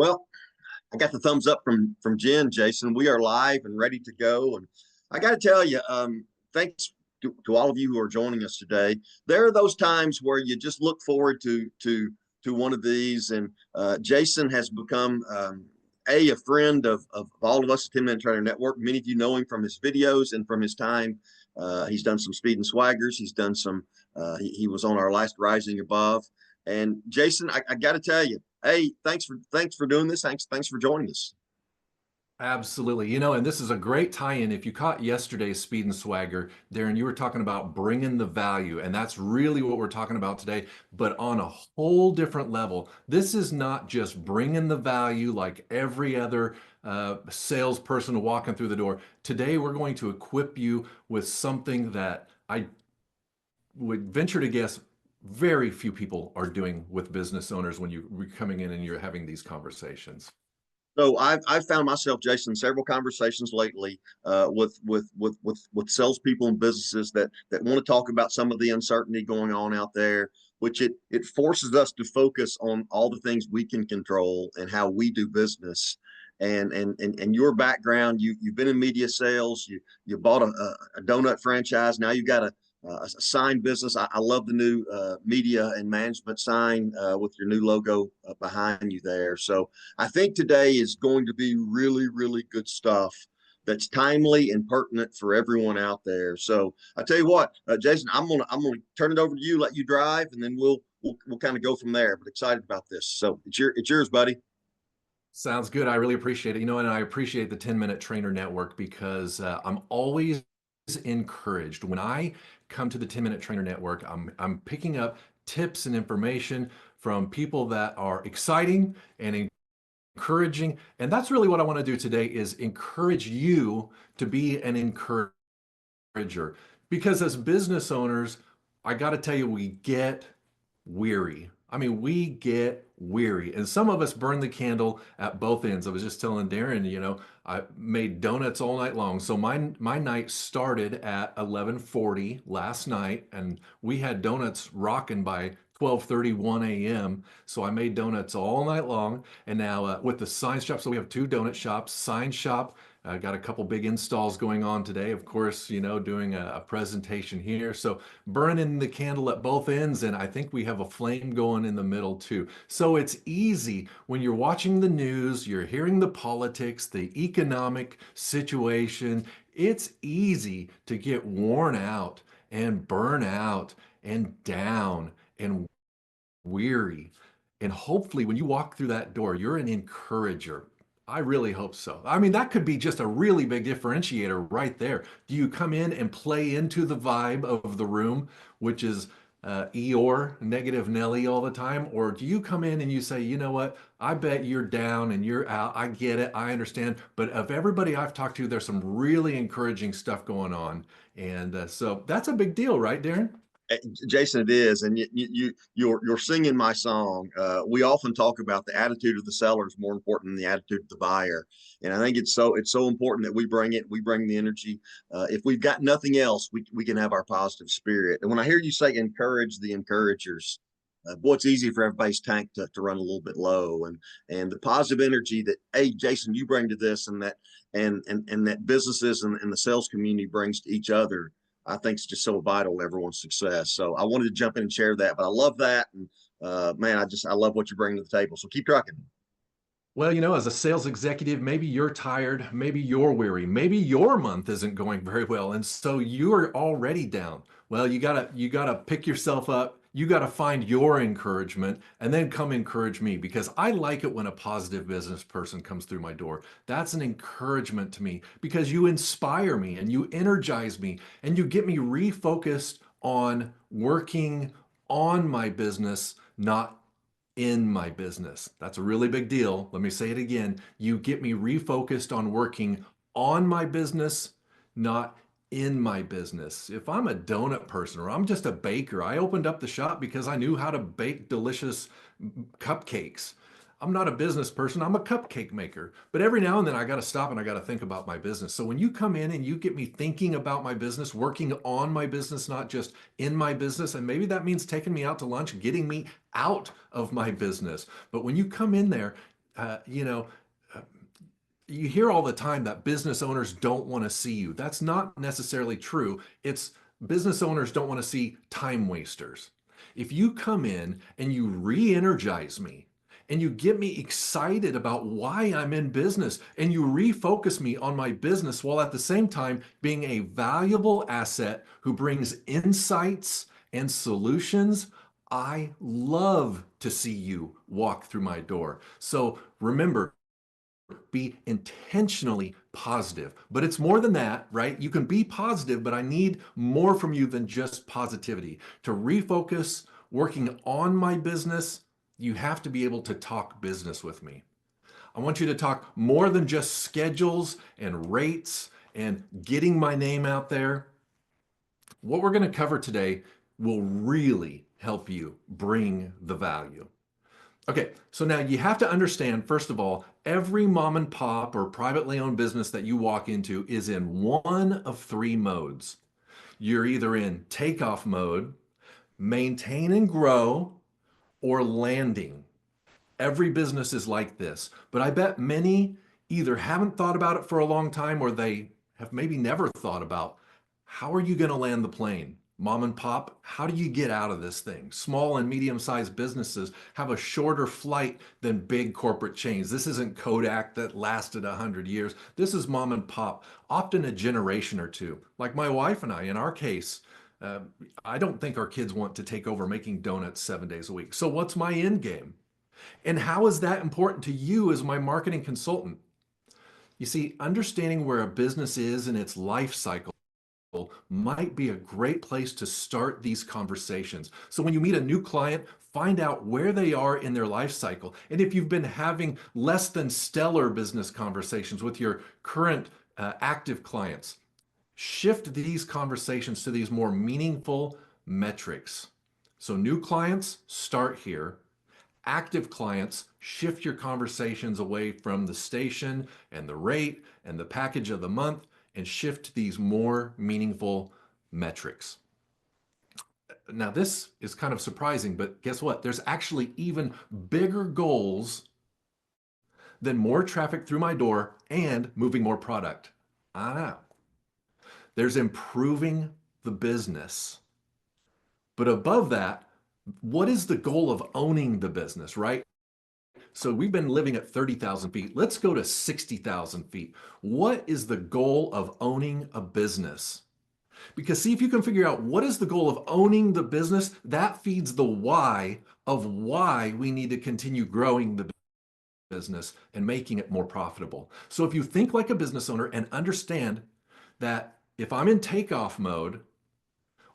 Well, I got the thumbs up from Jen, Jason. We are live and ready to go. And I got to tell you, thanks to all of you who are joining us today. There are those times where you just look forward to one of these, and Jason has become a friend of all of us at 10 Minute Trainer Network. Many of you know him from his videos and from his time. He's done some speed and swaggers. He's done some. He was on our last Rising Above. And Jason, I got to tell you, hey, thanks for doing this. Thanks for joining us. Absolutely. And this is a great tie-in. If you caught yesterday's Speed and Swagger, Darren, you were talking about bringing the value, and that's really what we're talking about today, but on a whole different level. This is not just bringing the value like every other salesperson walking through the door. Today, we're going to equip you with something that I would venture to guess very few people are doing with business owners when you're coming in and you're having these conversations. So I've found myself, Jason, several conversations lately with salespeople and businesses that want to talk about some of the uncertainty going on out there, which it forces us to focus on all the things we can control and how we do business. And your background, you've been in media sales, you bought a donut franchise, now you've got a sign business. I love the new media and management sign with your new logo behind you there. So I think today is going to be really, really good stuff that's timely and pertinent for everyone out there. So I tell you what, Jason, I'm gonna turn it over to you, let you drive, and then we'll kind of go from there. But excited about this. So it's yours, buddy. Sounds good. I really appreciate it. And I appreciate the 10 Minute Trainer Network because I'm always encouraged when I come to the 10 Minute Trainer Network. I'm picking up tips and information from people that are exciting and encouraging. And that's really what I want to do today is encourage you to be an encourager. Because as business owners, I got to tell you, we get weary. I mean, we get weary, and some of us burn the candle at both ends. I was just telling Darren, I made donuts all night long. So my night started at 11:40 last night, and we had donuts rocking by 12:30, 1 a.m. So I made donuts all night long. And now with the sign shop, so we have two donut shops, sign shop. Got a couple big installs going on today, of course, doing a presentation here. So burning the candle at both ends, and I think we have a flame going in the middle too. So it's easy when you're watching the news, you're hearing the politics, the economic situation. It's easy to get worn out and burn out and down and weary. And hopefully when you walk through that door, you're an encourager. I really hope so. I mean, that could be just a really big differentiator right there. Do you come in and play into the vibe of the room, which is Eeyore, negative Nelly all the time? Or do you come in and you say, you know what, I bet you're down and you're out. I get it. I understand. But of everybody I've talked to, there's some really encouraging stuff going on. And so that's a big deal, right, Darren? Jason, it is, and you're singing my song. We often talk about the attitude of the seller is more important than the attitude of the buyer, and I think it's so important that we bring it. We bring the energy. If we've got nothing else, we can have our positive spirit. And when I hear you say encourage the encouragers, boy, it's easy for everybody's tank to run a little bit low, and the positive energy that Jason, you bring to this, and that businesses and the sales community brings to each other. I think it's just so vital to everyone's success. So I wanted to jump in and share that, but I love that. And man, I love what you bring to the table. So keep trucking. Well, as a sales executive, maybe you're tired, maybe you're weary, maybe your month isn't going very well, and so you're already down. Well, you gotta pick yourself up. You gotta find your encouragement and then come encourage me because I like it when a positive business person comes through my door. That's an encouragement to me because you inspire me and you energize me and you get me refocused on working on my business, not in my business. That's a really big deal. Let me say it again. You get me refocused on working on my business, not in my business. If I'm a donut person or I'm just a baker, I opened up the shop because I knew how to bake delicious cupcakes. I'm not a business person, I'm a cupcake maker. But every now and then I got to stop and I got to think about my business. So when you come in and you get me thinking about my business, working on my business, not just in my business, and maybe that means taking me out to lunch, getting me out of my business. But when you come in there, you know, uh, you hear all the time that business owners don't want to see you. That's not necessarily true. It's business owners don't want to see time wasters. If you come in and you re-energize me and you get me excited about why I'm in business and you refocus me on my business while at the same time being a valuable asset who brings insights and solutions, I love to see you walk through my door. So remember, be intentionally positive. But it's more than that, right? You can be positive, but I need more from you than just positivity. To refocus, working on my business, you have to be able to talk business with me. I want you to talk more than just schedules and rates and getting my name out there. What we're going to cover today will really help you bring the value. Okay, so now you have to understand, first of all, every mom and pop or privately owned business that you walk into is in one of three modes. You're either in takeoff mode, maintain and grow, or landing. Every business is like this, but I bet many either haven't thought about it for a long time or they have maybe never thought about how are you going to land the plane? Mom and pop, how do you get out of this thing? Small and medium-sized businesses have a shorter flight than big corporate chains. This isn't Kodak that lasted 100 years. This is mom and pop, often a generation or two. Like my wife and I, in our case, uh, I don't think our kids want to take over making donuts 7 days a week. So what's my end game? And how is that important to you as my marketing consultant? You see, understanding where a business is in its life cycle might be a great place to start these conversations. So when you meet a new client, find out where they are in their life cycle. And if you've been having less than stellar business conversations with your current active clients, shift these conversations to these more meaningful metrics. So new clients, start here. Active clients, shift your conversations away from the station and the rate and the package of the month and shift to these more meaningful metrics. Now, this is kind of surprising, but guess what? There's actually even bigger goals than more traffic through my door and moving more product. I know. There's improving the business. But above that, what is the goal of owning the business, right? So we've been living at 30,000 feet. Let's go to 60,000 feet. What is the goal of owning a business? Because see, if you can figure out what is the goal of owning the business, that feeds the why of why we need to continue growing the business and making it more profitable. So if you think like a business owner and understand that if I'm in takeoff mode,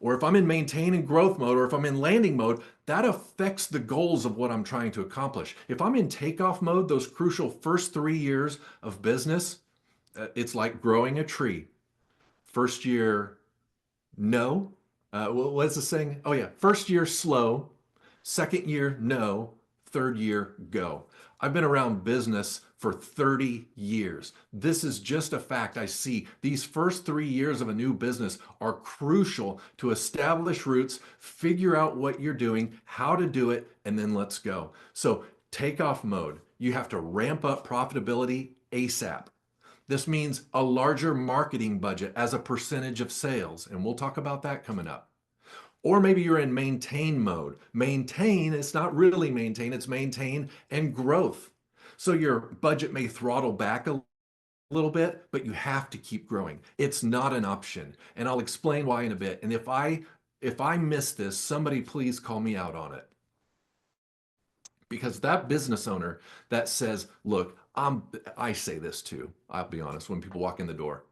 or if I'm in maintain and growth mode, or if I'm in landing mode, that affects the goals of what I'm trying to accomplish. If I'm in takeoff mode, those crucial first 3 years of business, it's like growing a tree. First year, no. What's the saying? Oh yeah, first year slow, second year no, third year go. I've been around business for 30 years. This is just a fact I see. These first 3 years of a new business are crucial to establish roots, figure out what you're doing, how to do it, and then let's go. So takeoff mode, you have to ramp up profitability ASAP. This means a larger marketing budget as a percentage of sales, and we'll talk about that coming up. Or maybe you're in maintain mode. Maintain, it's not really maintain, it's maintain and growth. So your budget may throttle back a little bit, but you have to keep growing. It's not an option. And I'll explain why in a bit. And if I miss this, somebody please call me out on it. Because that business owner that says, look, I say this too, I'll be honest, when people walk in the door.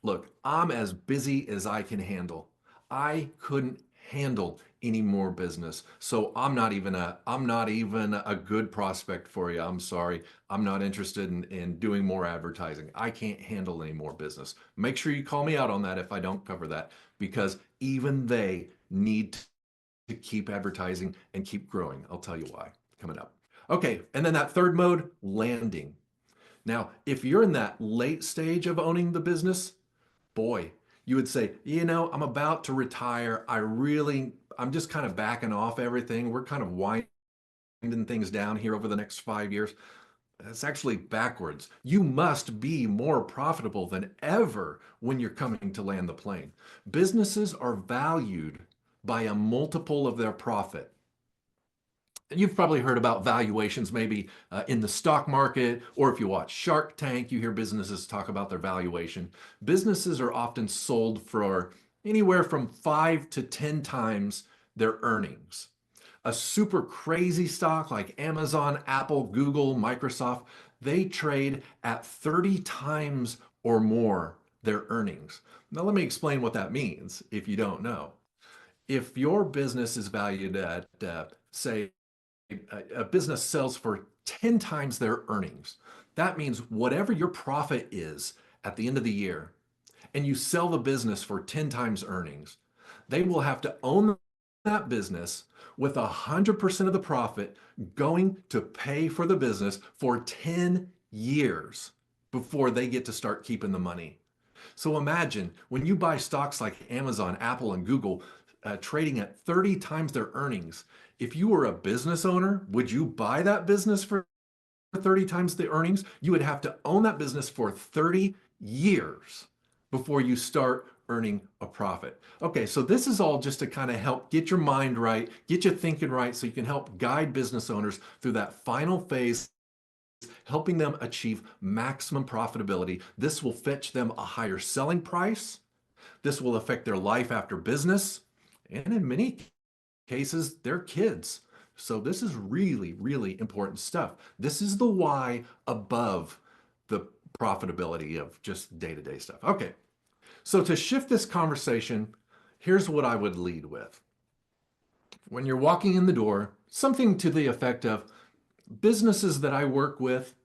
Look, I'm as busy as I can handle. I couldn't handle any more business. So I'm not even a good prospect for you. I'm sorry. I'm not interested in doing more advertising. I can't handle any more business. Make sure you call me out on that if I don't cover that, because even they need to keep advertising and keep growing. I'll tell you why coming up. Okay, and then that third mode, landing. Now, if you're in that late stage of owning the business, boy, you would say, I'm about to retire. I'm just kind of backing off everything. We're kind of winding things down here over the next 5 years. It's actually backwards. You must be more profitable than ever when you're coming to land the plane. Businesses are valued by a multiple of their profit. And you've probably heard about valuations maybe in the stock market, or if you watch Shark Tank, you hear businesses talk about their valuation. Businesses are often sold for anywhere from 5 to 10 times their earnings. A super crazy stock like Amazon, Apple, Google, Microsoft, they trade at 30 times or more their earnings. Now, let me explain what that means if you don't know. If your business is valued at, say, a business sells for 10 times their earnings, that means whatever your profit is at the end of the year, and you sell the business for 10 times earnings, they will have to own that business with 100% of the profit going to pay for the business for 10 years before they get to start keeping the money. So imagine when you buy stocks like Amazon, Apple, and Google trading at 30 times their earnings. If you were a business owner, would you buy that business for 30 times the earnings? You would have to own that business for 30 years before you start earning a profit. Okay, so this is all just to kind of help get your mind right, get you thinking right, so you can help guide business owners through that final phase, helping them achieve maximum profitability. This will fetch them a higher selling price. This will affect their life after business, and in many cases, their kids. So this is really, really important stuff. This is the why above the profitability of just day-to-day stuff. Okay, so to shift this conversation, here's what I would lead with. When you're walking in the door, something to the effect of, businesses that I work with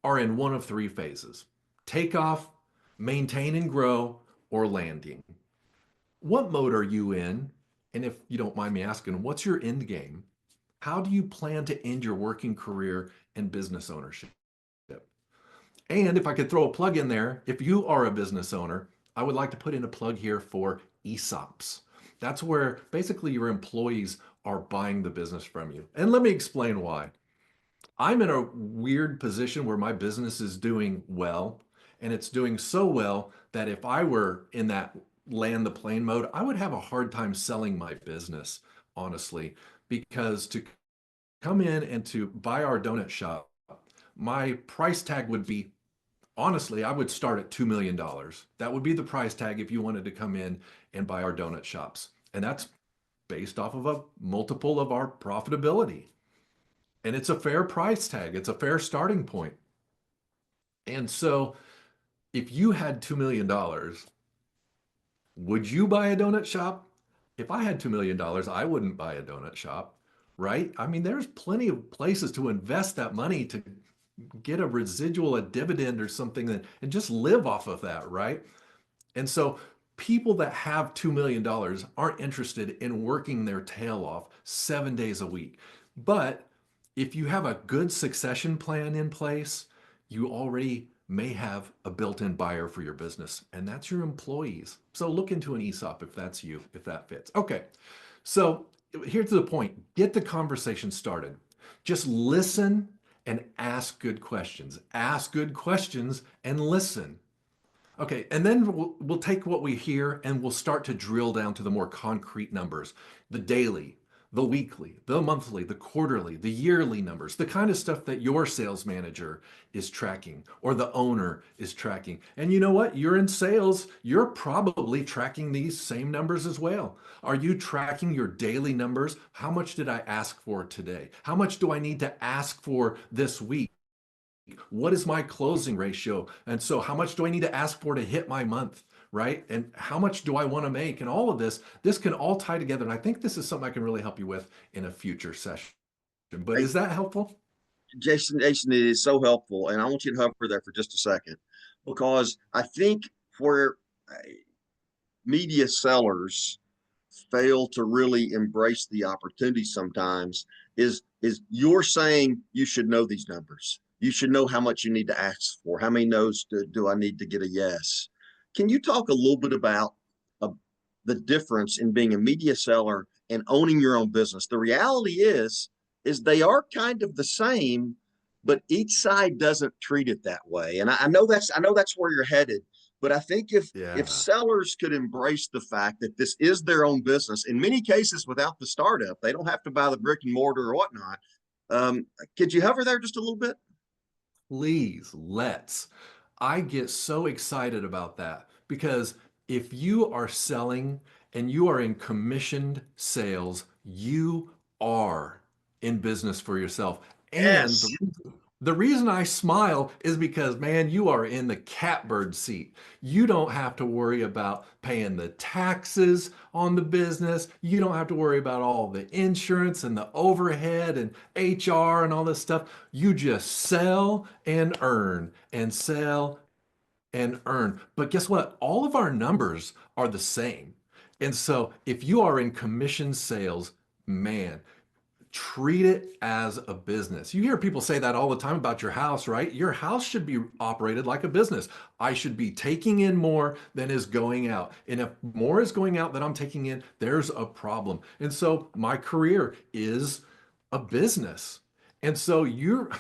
are in one of three phases: takeoff, maintain and grow, or landing. What mode are you in? And if you don't mind me asking, what's your end game? How do you plan to end your working career in business ownership? And if I could throw a plug in there, if you are a business owner, I would like to put in a plug here for ESOPs. That's where basically your employees are buying the business from you. And let me explain why. I'm in a weird position where my business is doing well, and it's doing so well that if I were in that land the plane mode, I would have a hard time selling my business, honestly, because to come in and to buy our donut shop, my price tag would be, honestly, I would start at $2 million. That would be the price tag if you wanted to come in and buy our donut shops. And that's based off of a multiple of our profitability. And it's a fair price tag. It's a fair starting point. And so if you had $2 million, would you buy a donut shop? If I had $2 million, I wouldn't buy a donut shop, right? I mean, there's plenty of places to invest that money to get a residual, a dividend or something that, and just live off of that, right? And so people that have $2 million aren't interested in working their tail off 7 days a week. But if you have a good succession plan in place, you already may have a built-in buyer for your business, and that's your employees. So look into an ESOP if that's you, if that fits. Okay, so here's the point. Get the conversation started. Just listen and ask good questions. Ask good questions and listen. Okay, and then we'll take what we hear and we'll start to drill down to the more concrete numbers, the daily, the weekly, the monthly, the quarterly, the yearly numbers, the kind of stuff that your sales manager is tracking or the owner is tracking. And you know what? You're in sales, you're probably tracking these same numbers as well. Are you tracking your daily numbers? How much did I ask for today? How much do I need to ask for this week? What is my closing ratio? And so how much do I need to ask for to hit my month, right? And how much do I want to make? And all of this can all tie together. And I think this is something I can really help you with in a future session. But Hey, is that helpful? Jason, it is so helpful, and I want you to hover there for just a second, because I think where media sellers fail to really embrace the opportunity sometimes is you're saying you should know these numbers. You should know how much you need to ask for. How many no's do I need to get a yes? Can you talk a little bit about uh, the difference in being a media seller and owning your own business? The reality is they are kind of the same, but each side doesn't treat it that way. And I know that's where you're headed. But I think if Yeah. sellers could embrace the fact that this is their own business, in many cases without the startup, they don't have to buy the brick and mortar or whatnot. Could you hover there just a little bit? Please, let's. I get so excited about that because if you are selling and you are in commissioned sales, you are in business for yourself. And Yes. the reason I smile is because, man, you are in the catbird seat. You don't have to worry about paying the taxes on the business. You don't have to worry about all the insurance and the overhead and HR and all this stuff. You just sell and earn and sell and earn. But guess what? All of our numbers are the same. And so if you are in commission sales, man, treat it as a business. You hear people say that all the time about your house, right? Your house should be operated like a business. I should be taking in more than is going out. And if more is going out than I'm taking in, there's a problem. And so my career is a business. And so you're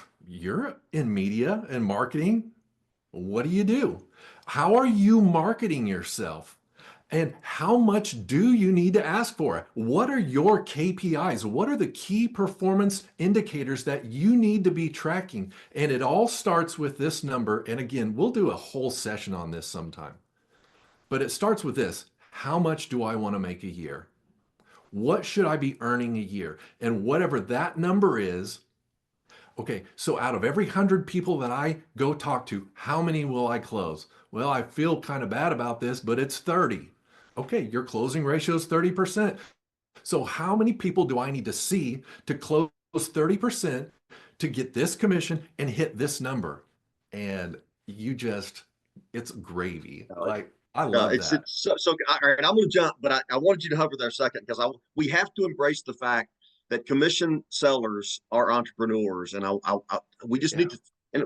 in media and marketing. What do you do? How are you marketing yourself? And how much do you need to ask for? What are your KPIs? What are the key performance indicators that you need to be tracking? And it all starts with this number. And again, we'll do a whole session on this sometime. But it starts with this. How much do I want to make a year? What should I be earning a year? And whatever that number is, okay, so out of every 100 people that I go talk to, how many will I close? Well, I feel kind of bad about this, but it's 30. Okay, your closing ratio is 30%. So how many people do I need to see to close 30% to get this commission and hit this number? And you just, it's gravy. Like, I love that. It's so. All right, I'm going to jump, but I wanted you to hover there a second because we have to embrace the fact that commission sellers are entrepreneurs, and we just Yeah. need to. And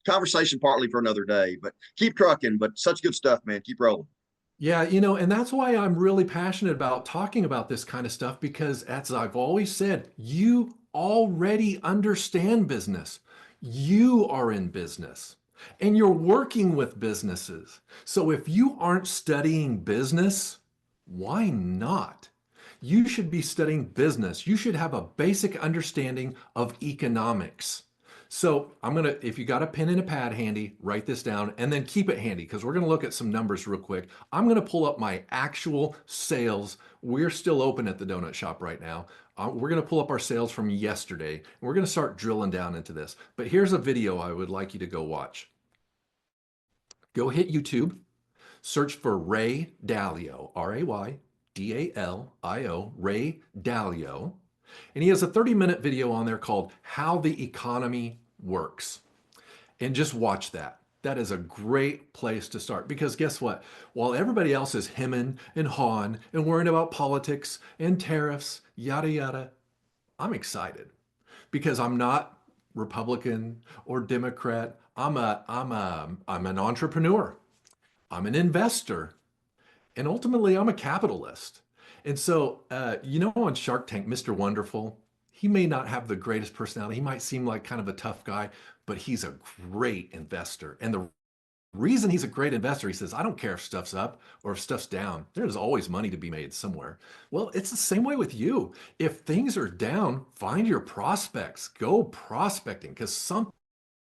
conversation partly for another day, but keep trucking. But such good stuff, man. Keep rolling. Yeah, and that's why I'm really passionate about talking about this kind of stuff because, as I've always said, you already understand business. You are in business and you're working with businesses. So if you aren't studying business, why not? You should be studying business. You should have a basic understanding of economics. So I'm gonna, if you got a pen and a pad handy, write this down and then keep it handy because we're gonna look at some numbers real quick. I'm gonna pull up my actual sales. We're still open at the donut shop right now. We're gonna pull up our sales from yesterday. And we're gonna start drilling down into this. But here's a video I would like you to go watch. Go hit YouTube, search for Ray Dalio, Raydalio, Ray Dalio. And he has a 30-minute video on there called How the Economy Works. And just watch that. That is a great place to start because guess what? While everybody else is hemming and hawing and worrying about politics and tariffs, yada, yada, I'm excited because I'm not Republican or Democrat. I'm an entrepreneur. I'm an investor. And ultimately, I'm a capitalist. And so, on Shark Tank, Mr. Wonderful, he may not have the greatest personality. He might seem like kind of a tough guy, but he's a great investor. And the reason he's a great investor, he says, I don't care if stuff's up or if stuff's down. There's always money to be made somewhere. Well, it's the same way with you. If things are down, find your prospects, go prospecting because something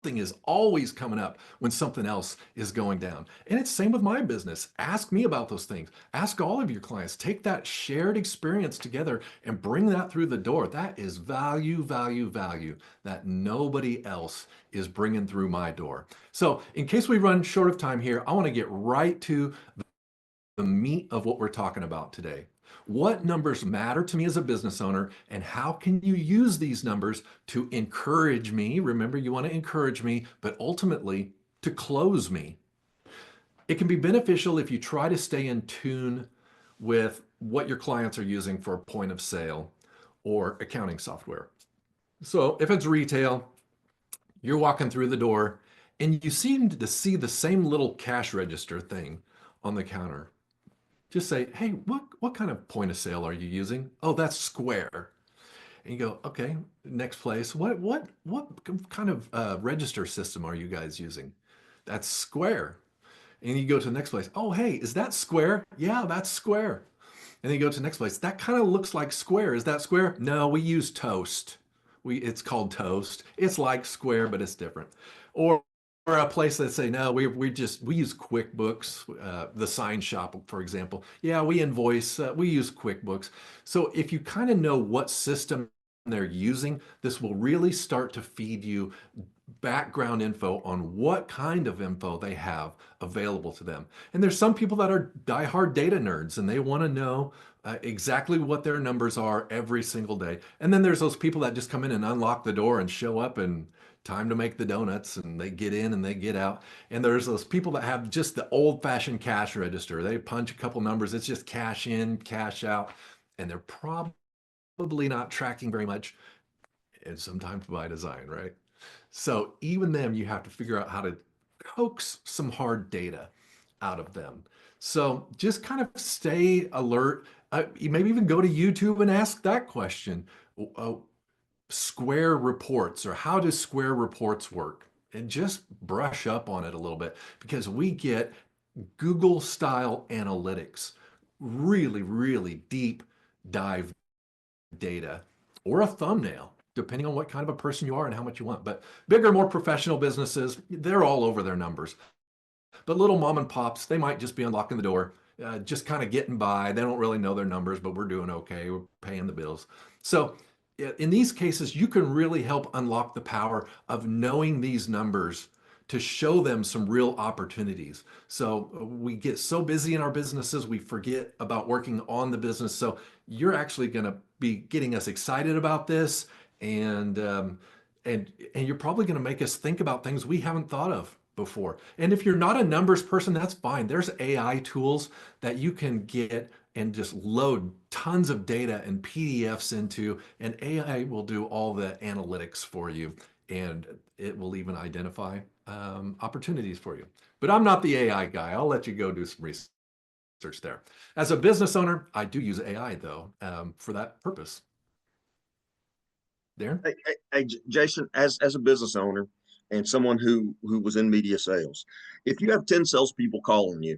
is always coming up when something else is going down. And it's same with my business. Ask me about those things. Ask all of your clients. Take that shared experience together and bring that through the door. That is value, value, value that nobody else is bringing through my door. So in case we run short of time here, I want to get right to the meat of what we're talking about today. What numbers matter to me as a business owner, and how can you use these numbers to encourage me? Remember, you want to encourage me, but ultimately to close me. It can be beneficial if you try to stay in tune with what your clients are using for point of sale or accounting software. So if it's retail, you're walking through the door and you seem to see the same little cash register thing on the counter. Just say, hey, what kind of point of sale are you using? Oh, that's Square. And you go, okay, next place. What kind of register system are you guys using? That's Square. And you go to the next place. Oh, hey, is that Square? Yeah, that's Square. And then you go to the next place. That kind of looks like Square. Is that Square? No, we use Toast. It's called Toast. It's like Square, but it's different. Or a place that say, no, we use QuickBooks, the sign shop, for example. Yeah, we invoice, we use QuickBooks. So if you kind of know what system they're using, this will really start to feed you background info on what kind of info they have available to them. And there's some people that are diehard data nerds and they want to know exactly what their numbers are every single day. And then there's those people that just come in and unlock the door and show up and time to make the donuts, and they get in and they get out. And there's those people that have just the old-fashioned cash register. They punch a couple numbers, it's just cash in, cash out, and they're probably not tracking very much, and sometimes by design, right? So even them, you have to figure out how to coax some hard data out of them. So just kind of stay alert. You maybe even go to YouTube and ask that question. Uh, Square reports, or how does Square reports work? And just brush up on it a little bit, because we get Google style analytics, really, really deep dive data, or a thumbnail, depending on what kind of a person you are and how much you want. But bigger, more professional businesses, they're all over their numbers. But little mom and pops, they might just be unlocking the door, just kind of getting by. They don't really know their numbers, but we're doing okay. We're paying the bills. So in these cases, you can really help unlock the power of knowing these numbers to show them some real opportunities. So we get so busy in our businesses, we forget about working on the business. So you're actually going to be getting us excited about this, and and you're probably going to make us think about things we haven't thought of before. And if you're not a numbers person, that's fine. There's AI tools that you can get and just load tons of data and PDFs into, and AI will do all the analytics for you, and it will even identify opportunities for you. But I'm not the AI guy. I'll let you go do some research there. As a business owner, I do use AI though, for that purpose. Darren? Jason, as a business owner and someone who was in media sales, if you have 10 salespeople calling you,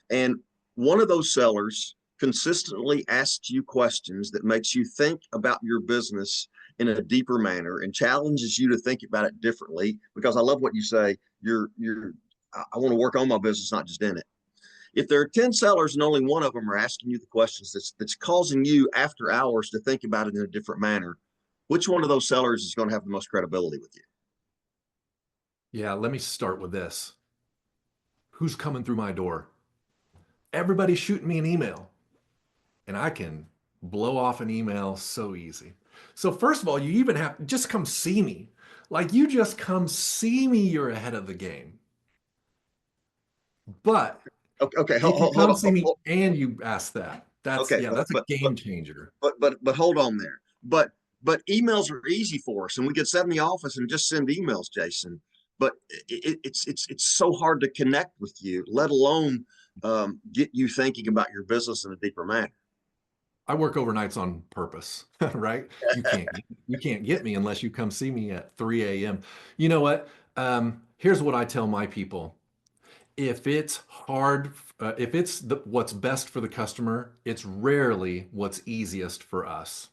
and one of those sellers consistently asks you questions that makes you think about your business in a deeper manner and challenges you to think about it differently, because I love what you say, I want to work on my business, not just in it. If there are 10 sellers and only one of them are asking you the questions that's causing you after hours to think about it in a different manner, which one of those sellers is going to have the most credibility with you? Yeah, let me start with this. Who's coming through my door? Everybody's shooting me an email, and I can blow off an email so easy. So first of all, you even have just come see me. Like, you just come see me, you're ahead of the game. But Okay, if you come see me hold, and you ask that, that's, okay, yeah, that's a game changer. but hold on there. But emails are easy for us, and we could sit in the office and just send emails, Jason. But it's so hard to connect with you, let alone get you thinking about your business in a deeper manner. I work overnights on purpose, right? You can't get me unless you come see me at 3 a.m. You know what? Here's what I tell my people. If it's hard, if it's what's best for the customer, it's rarely what's easiest for us.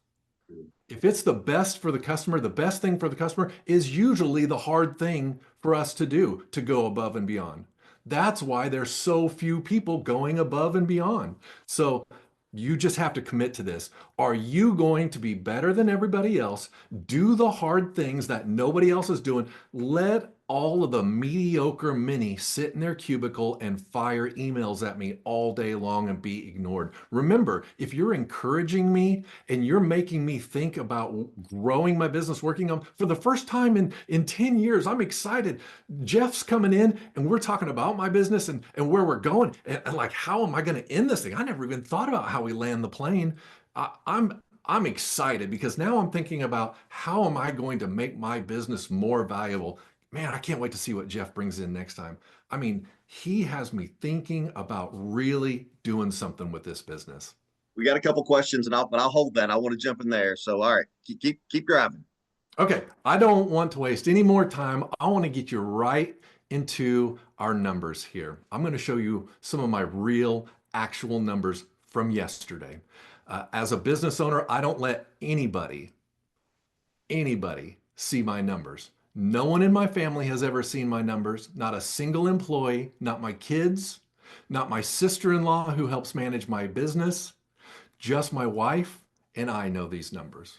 If it's the best for the customer, the best thing for the customer is usually the hard thing for us to do, to go above and beyond. That's why there's so few people going above and beyond. So you just have to commit to this. Are you going to be better than everybody else? Do the hard things that nobody else is doing. Let all of the mediocre mini sit in their cubicle and fire emails at me all day long and be ignored. Remember, if you're encouraging me and you're making me think about growing my business, working on for the first time in 10 years, I'm excited. Jeff's coming in and we're talking about my business and where we're going. And like, how am I going to end this thing? I never even thought about how we land the plane. I'm excited because now I'm thinking about how am I going to make my business more valuable. Man, I can't wait to see what Jeff brings in next time. I mean, he has me thinking about really doing something with this business. we got a couple questions, and I'll hold that. I want to jump in there. So, all right, keep driving. Okay, I don't want to waste any more time. I want to get you right into our numbers here. I'm going to show you some of my real, actual numbers from yesterday. As a business owner, I don't let anybody see my numbers. No one in my family has ever seen my numbers, not a single employee, not my kids, not my sister-in-law who helps manage my business, just my wife and I know these numbers.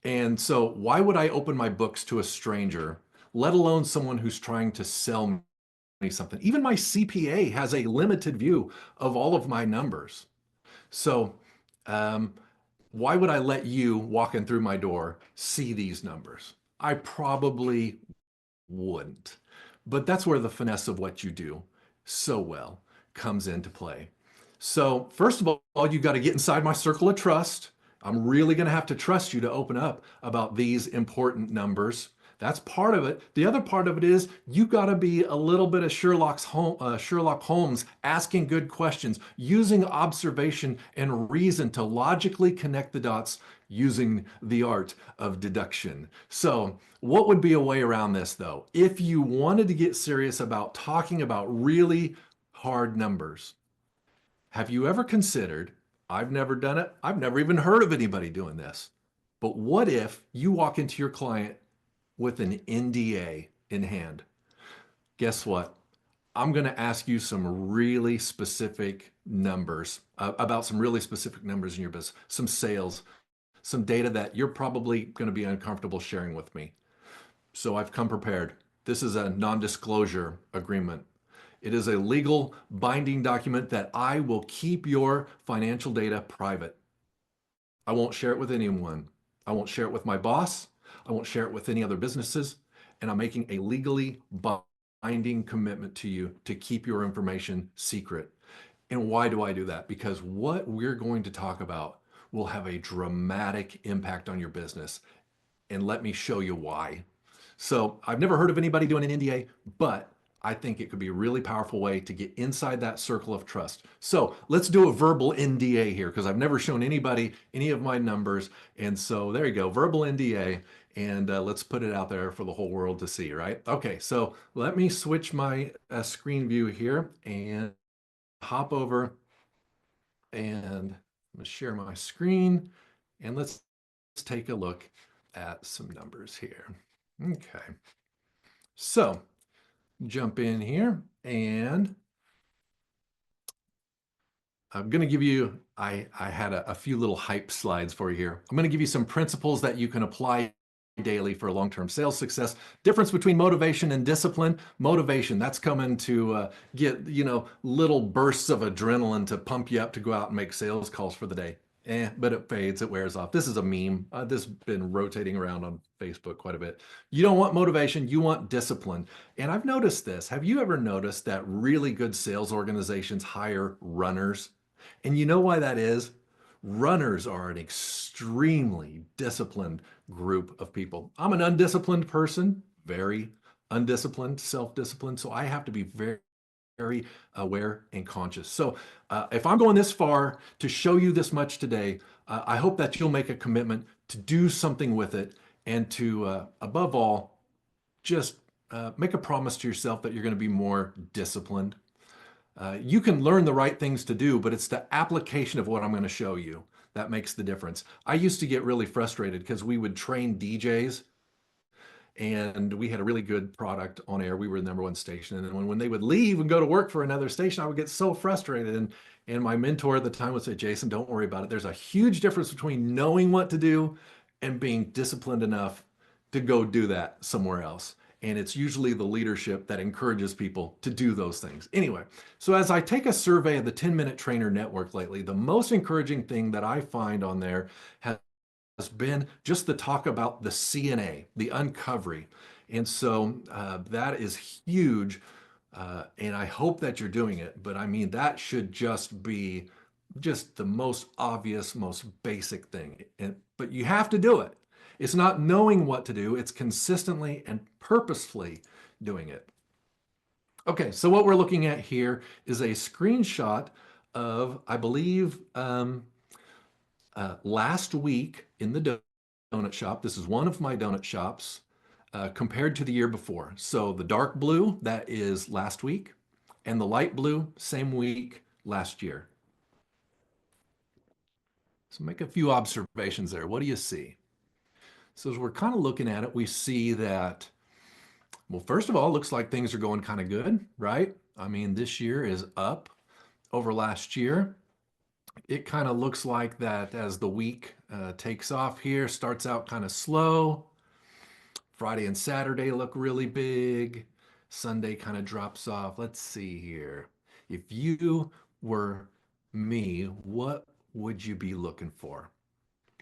And so, why would I open my books to a stranger, let alone someone who's trying to sell me something? Even my CPA has a limited view of all of my numbers. So, um, why would I let you walking through my door see these numbers? I probably wouldn't. But that's where the finesse of what you do so well comes into play. So, first of all, you got to get inside my circle of trust. I'm really going to have to trust you to open up about these important numbers. That's part of it. The other part of it is you got to be a little bit of Sherlock Holmes, asking good questions, using observation and reason to logically connect the dots using the art of deduction. So, what would be a way around this though? If you wanted to get serious about talking about really hard numbers, have you ever considered, I've never done it, I've never even heard of anybody doing this, but what if you walk into your client with an NDA in hand? Guess what? I'm going to ask you some really specific numbers about some really specific numbers in your business, some sales, some data that you're probably going to be uncomfortable sharing with me. So I've come prepared. This is a non-disclosure agreement. It is a legal binding document that I will keep your financial data private. I won't share it with anyone. I won't share it with my boss. I won't share it with any other businesses. And I'm making a legally binding commitment to you to keep your information secret. And why do I do that? Because what we're going to talk about will have a dramatic impact on your business. And let me show you why. So I've never heard of anybody doing an NDA, but I think it could be a really powerful way to get inside that circle of trust. So let's do a verbal NDA here because I've never shown anybody any of my numbers. And so there you go, verbal NDA. And let's put it out there for the whole world to see, right? Okay, so let me switch my screen view here and hop over and I'm gonna share my screen and let's take a look at some numbers here. Okay, so jump in here and I'm going to give you, I had a few little hype slides for you here. I'm going to give you some principles that you can apply daily for long-term sales success. Difference between motivation and discipline. Motivation, that's coming to get, little bursts of adrenaline to pump you up to go out and make sales calls for the day. But it fades, it wears off. This is a meme. This has been rotating around on Facebook quite a bit. You don't want motivation, you want discipline. And I've noticed this. Have you ever noticed that really good sales organizations hire runners? And you know why that is? Runners are an extremely disciplined group of people. I'm an undisciplined person, very undisciplined, self-disciplined. So I have to be very aware and conscious. So if I'm going this far to show you this much today, I hope that you'll make a commitment to do something with it and to, above all, just make a promise to yourself that you're going to be more disciplined. You can learn the right things to do, but it's the application of what I'm going to show you that makes the difference. I used to get really frustrated because we would train DJs and we had a really good product on air. We were the #1 station. And then when they would leave and go to work for another station, I would get so frustrated. And my mentor at the time would say, Jason, don't worry about it. There's a huge difference between knowing what to do and being disciplined enough to go do that somewhere else. And it's usually the leadership that encourages people to do those things. Anyway, so as I take a survey of the 10-Minute Trainer Network lately, the most encouraging thing that I find on there has been just the talk about the CNA, the uncovery. And so that is huge. And I hope that you're doing it. But I mean, that should just be just the most obvious, most basic thing. But you have to do it. It's not knowing what to do, it's consistently and purposefully doing it. Okay, so what we're looking at here is a screenshot of, I believe, last week in the donut shop, this is one of my donut shops, compared to the year before. So the dark blue, that is last week, and the light blue, same week last year. So make a few observations there. What do you see? So as we're kind of looking at it, we see that, well, first of all, it looks like things are going kind of good, right? I mean, this year is up over last year. It kind of looks like that as the week takes off here, starts out kind of slow. Friday and Saturday look really big. Sunday kind of drops off. Let's see here. If you were me, what would you be looking for?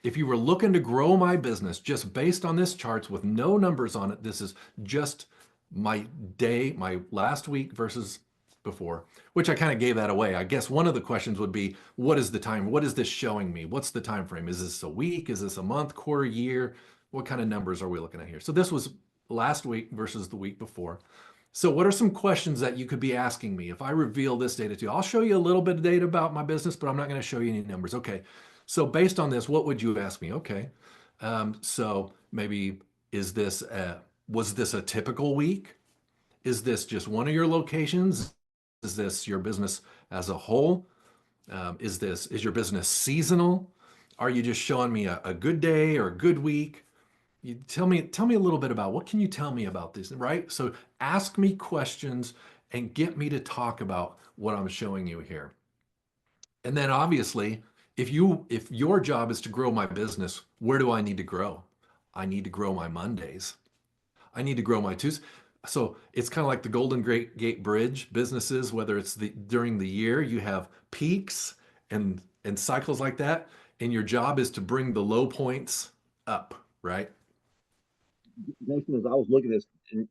If you were looking to grow my business just based on this charts with no numbers on it, this is just my day, my last week versus before, which I kind of gave that away. I guess one of the questions would be, what is the time? What is this showing me? What's the time frame? Is this a week? Is this a month, quarter, year? What kind of numbers are we looking at here? So this was last week versus the week before. So what are some questions that you could be asking me if I reveal this data to you? I'll show you a little bit of data about my business, but I'm not going to show you any numbers. Okay. So based on this, what would you ask me? Okay. So maybe was this a typical week? Is this just one of your locations? Is this your business as a whole? Is your business seasonal? Are you just showing me a good day or a good week? You tell me a little bit about what can you tell me about this, right? So ask me questions and get me to talk about what I'm showing you here. And then obviously, if your job is to grow my business, where do I need to grow? I need to grow my Mondays. I need to grow my Tuesdays. So it's kind of like the Golden Gate Bridge businesses, whether it's during the year, you have peaks and cycles like that, and your job is to bring the low points up, right? Jason, as I was looking at this, and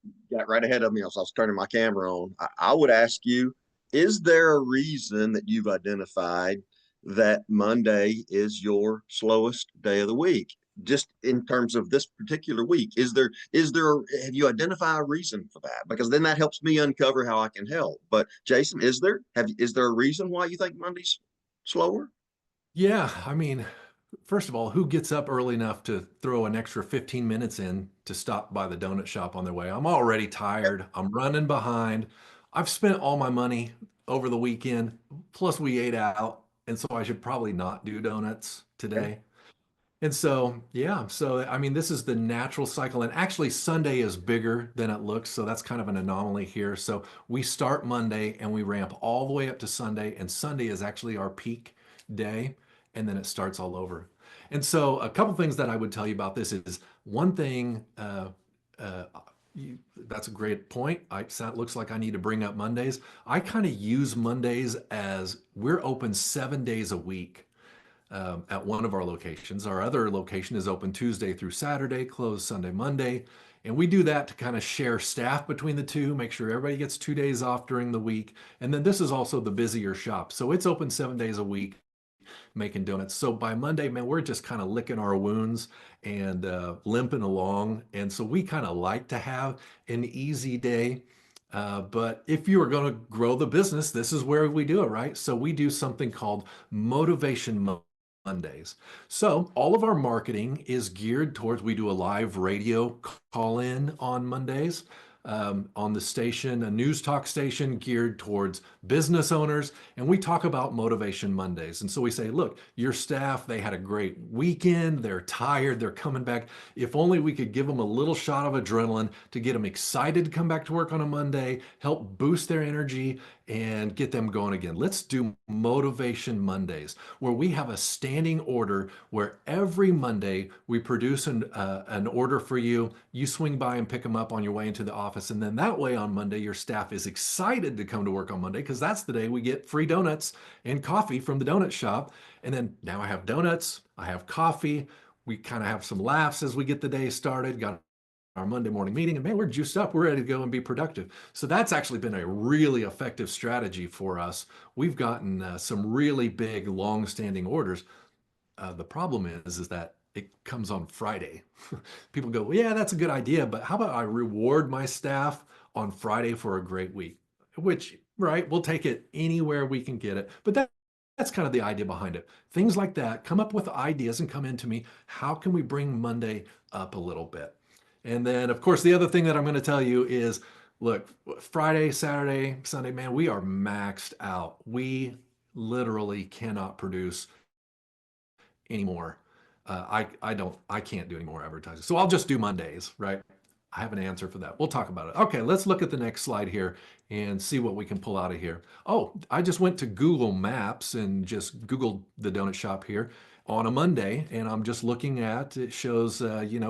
you got right ahead of me as I was turning my camera on, I would ask you, is there a reason that you've identified that Monday is your slowest day of the week? Just in terms of this particular week, have you identified a reason for that? Because then that helps me uncover how I can help. But Jason, is there a reason why you think Monday's slower? Yeah, I mean, first of all, who gets up early enough to throw an extra 15 minutes in to stop by the donut shop on their way? I'm already tired. I'm running behind. I've spent all my money over the weekend, plus we ate out. And so I should probably not do donuts today. And so, yeah, so I mean, this is the natural cycle. And actually, Sunday is bigger than it looks. So that's kind of an anomaly here. So we start Monday and we ramp all the way up to Sunday. And Sunday is actually our peak day. And then it starts all over. And so, a couple things that I would tell you about this is one thing, uh, that's a great point. It looks like I need to bring up Mondays. I kind of use Mondays as we're open 7 days a week at one of our locations. Our other location is open Tuesday through Saturday, closed Sunday, Monday. And we do that to kind of share staff between the two, make sure everybody gets 2 days off during the week. And then this is also the busier shop. So it's open 7 days a week making donuts. So by Monday, man, we're just kind of licking our wounds and limping along. And so we kind of like to have an easy day. But if you are going to grow the business, this is where we do it, right? So we do something called Motivation Mondays. So all of our marketing is geared towards, we do a live radio call in on Mondays. On the station, a news talk station geared towards business owners. And we talk about Motivation Mondays. And so we say, look, your staff, they had a great weekend. They're tired. They're coming back. If only we could give them a little shot of adrenaline to get them excited to come back to work on a Monday, help boost their energy and get them going again. Let's do Motivation Mondays, where we have a standing order where every Monday we produce an order for you. You swing by and pick them up on your way into the office. And then that way on Monday, your staff is excited to come to work on Monday because that's the day we get free donuts and coffee from the donut shop. And then now I have donuts, I have coffee. We kind of have some laughs as we get the day started. Got our Monday morning meeting, and man, we're juiced up. We're ready to go and be productive. So that's actually been a really effective strategy for us. We've gotten some really big, long-standing orders. The problem is that it comes on Friday. People go, well, yeah, that's a good idea, but how about I reward my staff on Friday for a great week? Which, right, we'll take it anywhere we can get it. But that's kind of the idea behind it. Things like that, come up with ideas and come into me. How can we bring Monday up a little bit? And then, of course, the other thing that I'm going to tell you is, look, Friday, Saturday, Sunday, man, we are maxed out. We literally cannot produce anymore. I can't do any more advertising. So I'll just do Mondays, right? I have an answer for that. We'll talk about it. Okay, let's look at the next slide here and see what we can pull out of here. Oh, I just went to Google Maps and just Googled the donut shop here on a Monday, and I'm just looking at, it shows,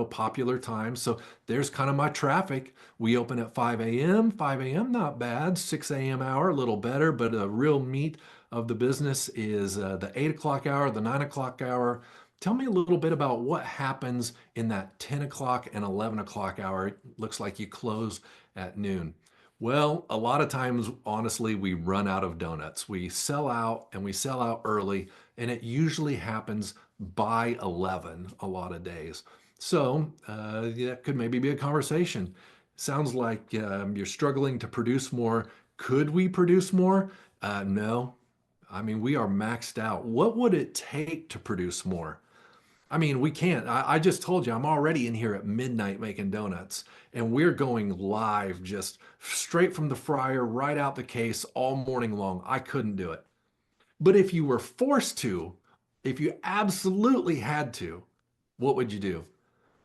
popular times. So there's kind of my traffic. We open at 5 a.m. 5 a.m., not bad. 6 a.m. hour, a little better, but a real meat of the business is the 8 o'clock hour, the 9 o'clock hour. Tell me a little bit about what happens in that 10 o'clock and 11 o'clock hour. It looks like you close at noon. Well, a lot of times, honestly, we run out of donuts. We sell out and we sell out early, and it usually happens by 11 a lot of days. So that could maybe be a conversation. Sounds like you're struggling to produce more. Could we produce more? No. I mean, we are maxed out. What would it take to produce more? I mean, we can't. I just told you, I'm already in here at midnight making donuts, and we're going live just straight from the fryer, right out the case, all morning long. I couldn't do it. But if you were forced to, if you absolutely had to, what would you do?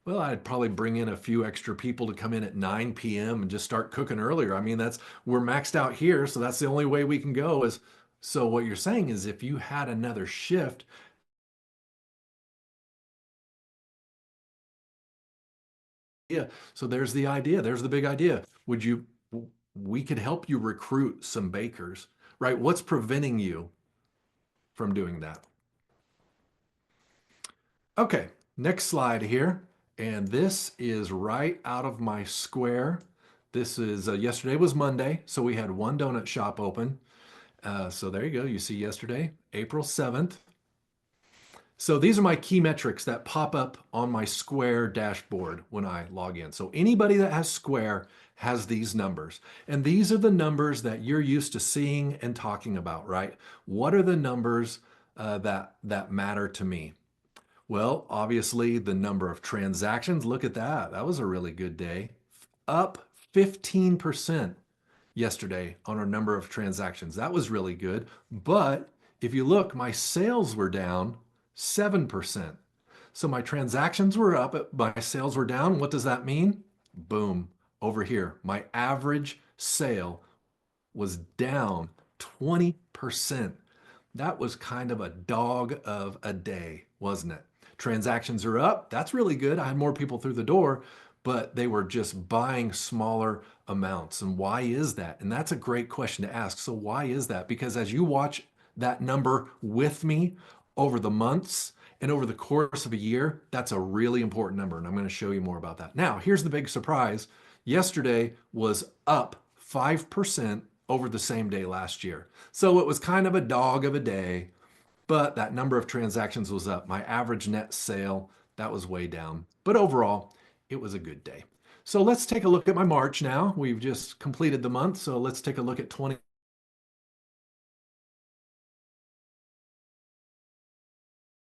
Well, I'd probably bring in a few extra people to come in at 9 p.m. and just start cooking earlier. I mean, we're maxed out here, so that's the only way we can go is. So what you're saying is if you had another shift, yeah. So there's the idea. There's the big idea. We could help you recruit some bakers, right? What's preventing you from doing that? Okay, next slide here. And this is right out of my square. This is yesterday was Monday, so we had one donut shop open. So there you go. You see yesterday, April 7th. So these are my key metrics that pop up on my Square dashboard when I log in. So anybody that has Square has these numbers. And these are the numbers that you're used to seeing and talking about, right? What are the numbers that matter to me? Well, obviously the number of transactions, look at that. That was a really good day. Up 15% yesterday on our number of transactions. That was really good. But if you look, my sales were down 7%. So my transactions were up, my sales were down. What does that mean? Boom, over here. My average sale was down 20%. That was kind of a dog of a day, wasn't it? Transactions are up. That's really good. I had more people through the door, but they were just buying smaller amounts. And why is that? And that's a great question to ask. So why is that? Because as you watch that number with me over the months and over the course of a year, that's a really important number. And I'm going to show you more about that. Now, here's the big surprise. Yesterday was up 5% over the same day last year. So it was kind of a dog of a day, but that number of transactions was up. My average net sale, that was way down. But overall, it was a good day. So let's take a look at my March now. We've just completed the month, so let's take a look at 20.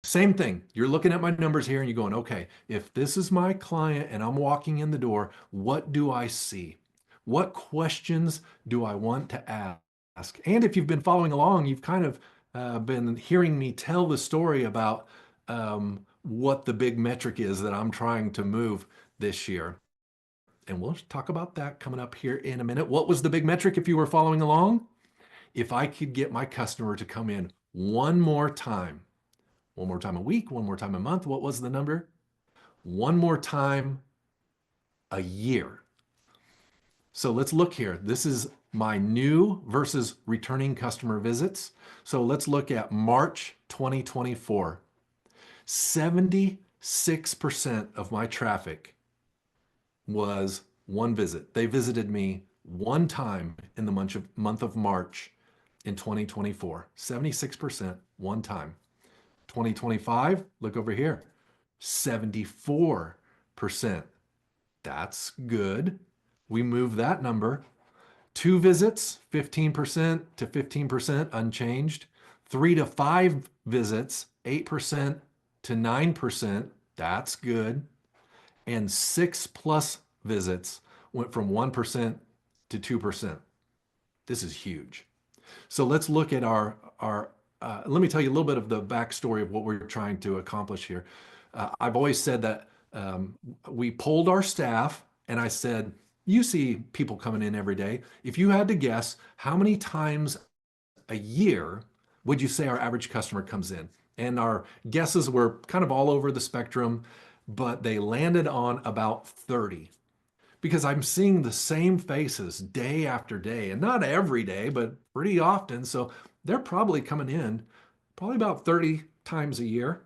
Same thing. You're looking at my numbers here and you're going, okay, if this is my client and I'm walking in the door, what do I see? What questions do I want to ask? And if you've been following along, you've kind of been hearing me tell the story about what the big metric is that I'm trying to move this year. And we'll talk about that coming up here in a minute. What was the big metric if you were following along? If I could get my customer to come in one more time a week, one more time a month, what was the number? One more time a year. So let's look here. This is my new versus returning customer visits. So let's look at March 2024. 76% of my traffic was one visit. They visited me one time in the month of March in 2024. 76% one time. 2025, look over here, 74%. That's good. We move that number. 2 visits, 15% to 15% unchanged. 3 to 5 visits, 8% to 9%. That's good. And 6+ visits went from 1% to 2%. This is huge. So let's look at let me tell you a little bit of the backstory of what we're trying to accomplish here. I've always said that we polled our staff and I said, you see people coming in every day. If you had to guess, how many times a year would you say our average customer comes in? And our guesses were kind of all over the spectrum, but they landed on about 30 because I'm seeing the same faces day after day, and not every day, but pretty often. So they're probably coming in probably about 30 times a year.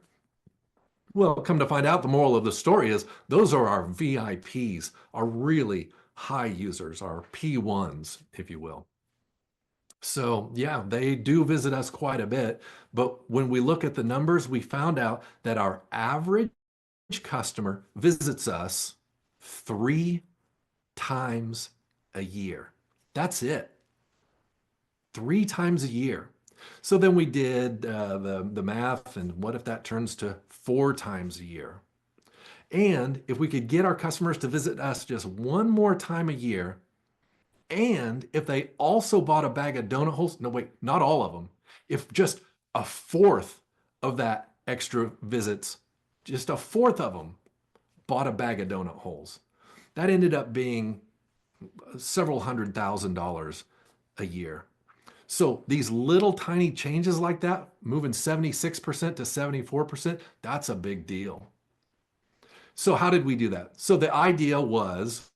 Well, come to find out, the moral of the story is those are our VIPs, our really high users, our P1s, if you will. So yeah, they do visit us quite a bit. But when we look at the numbers, we found out that our average customer visits us 3 times a year. That's it. 3 times a year. So then we did the math, and what if that turns to 4 times a year? And if we could get our customers to visit us just one more time a year, and if they also bought a bag of donut holes, no, wait, not all of them. If just a fourth of that extra visits, just a fourth of them bought a bag of donut holes, that ended up being several $100,000 a year. So these little tiny changes like that, moving 76% to 74%, that's a big deal. So how did we do that? So the idea was,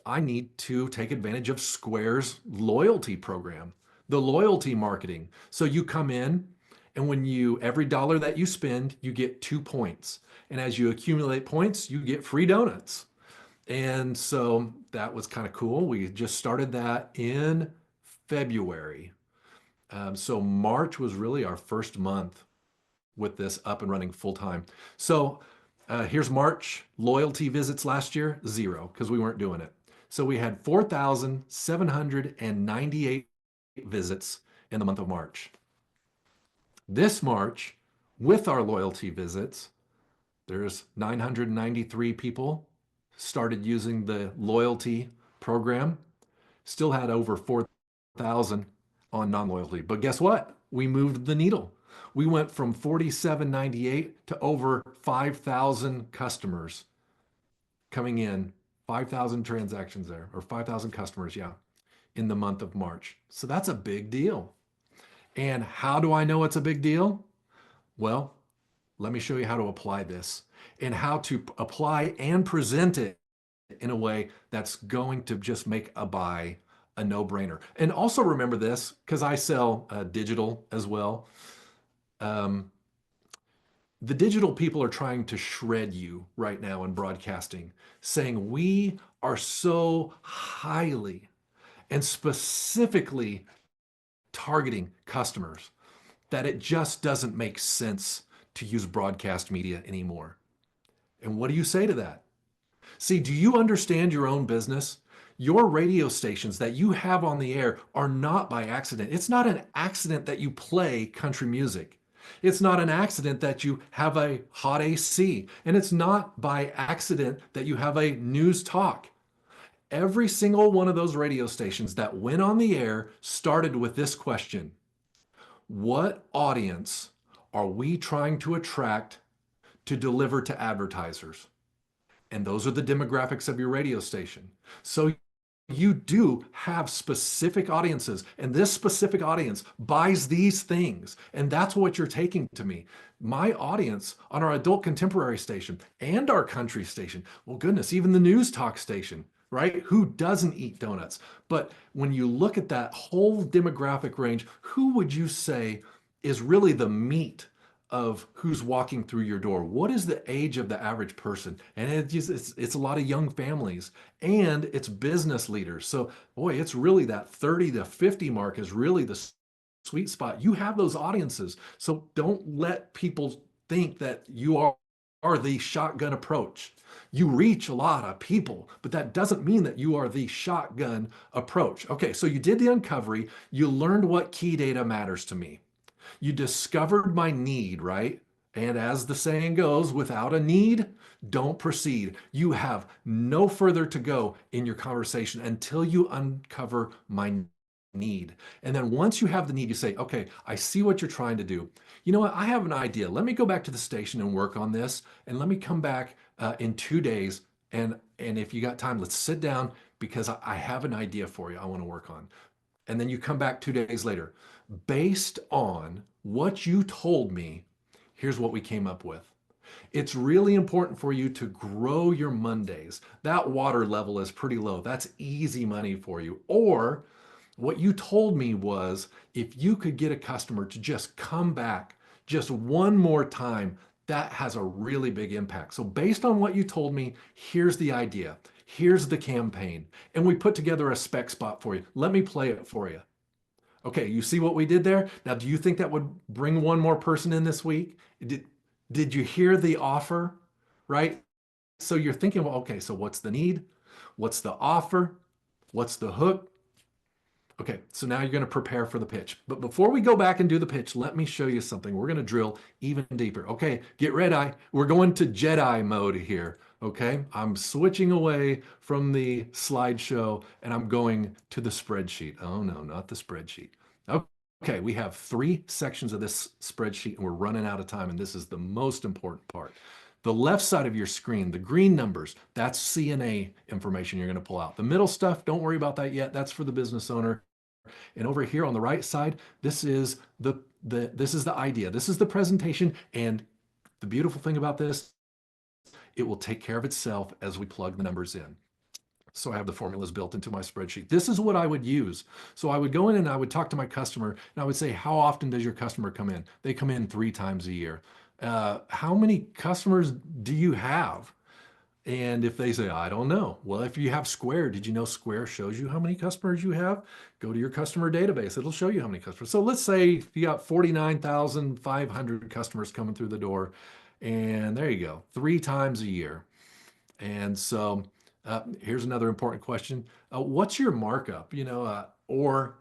I need to take advantage of Square's loyalty program, the loyalty marketing. So you come in, and every dollar that you spend, you get 2 points. And as you accumulate points, you get free donuts. And so that was kind of cool. We just started that in February. So March was really our first month with this up and running full time. So here's March. Loyalty visits last year, 0, because we weren't doing it. So we had 4,798 visits in the month of March. This March, with our loyalty visits, there's 993 people started using the loyalty program. Still had over 4,000 on non-loyalty. But guess what? We moved the needle. We went from 4,798 to over 5,000 customers coming in, 5,000 transactions there, or 5,000 customers, yeah, in the month of March. So that's a big deal. And how do I know it's a big deal? Well, let me show you how to apply this and how to apply and present it in a way that's going to just make a buy a no-brainer. And also remember this, because I sell digital as well. The digital people are trying to shred you right now in broadcasting, saying we are so highly and specifically targeting customers that it just doesn't make sense to use broadcast media anymore. And what do you say to that? See, do you understand your own business? Your radio stations that you have on the air are not by accident. It's not an accident that you play country music. It's not an accident that you have a hot AC. And it's not by accident that you have a news talk. Every single one of those radio stations that went on the air started with this question: what audience are we trying to attract to deliver to advertisers? And those are the demographics of your radio station. So you do have specific audiences, and this specific audience buys these things. And that's what you're taking to me. My audience on our adult contemporary station and our country station, well, goodness, even the news talk station, right? Who doesn't eat donuts? But when you look at that whole demographic range, who would you say is really the meat of who's walking through your door? What is the age of the average person? And it's a lot of young families, and it's business leaders. So boy, it's really that 30 to 50 mark is really the sweet spot. You have those audiences. So don't let people think that you are the shotgun approach. You reach a lot of people, but that doesn't mean that you are the shotgun approach. Okay, so you did the uncovery. You learned what key data matters to me. You discovered my need, right? And as the saying goes, without a need, don't proceed. You have no further to go in your conversation until you uncover my need. And then once you have the need, you say, okay, I see what you're trying to do. You know what? I have an idea. Let me go back to the station and work on this. And let me come back in 2 days. And if you got time, let's sit down because I have an idea for you I want to work on. And then you come back 2 days later. Based on what you told me, here's what we came up with. It's really important for you to grow your Mondays. That water level is pretty low. That's easy money for you. Or what you told me was if you could get a customer to just come back just one more time, that has a really big impact. So based on what you told me, here's the idea. Here's the campaign. And we put together a spec spot for you. Let me play it for you. Okay, you see what we did there? Now, do you think that would bring one more person in this week? Did you hear the offer? Right? So you're thinking, well, okay, so what's the need? What's the offer? What's the hook? Okay, so now you're going to prepare for the pitch. But before we go back and do the pitch, let me show you something. We're going to drill even deeper. Okay, get ready. We're going to Jedi mode here. Okay, I'm switching away from the slideshow and I'm going to the spreadsheet. Oh no, not the spreadsheet. Okay, we have 3 sections of this spreadsheet and we're running out of time, and this is the most important part. The left side of your screen, the green numbers, that's CNA information you're going to pull out. The middle stuff, don't worry about that yet. That's for the business owner. And over here on the right side, this is the idea. This is the presentation. And the beautiful thing about this, it will take care of itself as we plug the numbers in. So I have the formulas built into my spreadsheet. This is what I would use. So I would go in and I would talk to my customer and I would say, how often does your customer come in? They come in 3 times a year. How many customers do you have? And if they say, I don't know. Well, if you have Square, did you know Square shows you how many customers you have? Go to your customer database. It'll show you how many customers. So let's say you got 49,500 customers coming through the door. And there you go, 3 times a year. And so here's another important question. What's your markup? Or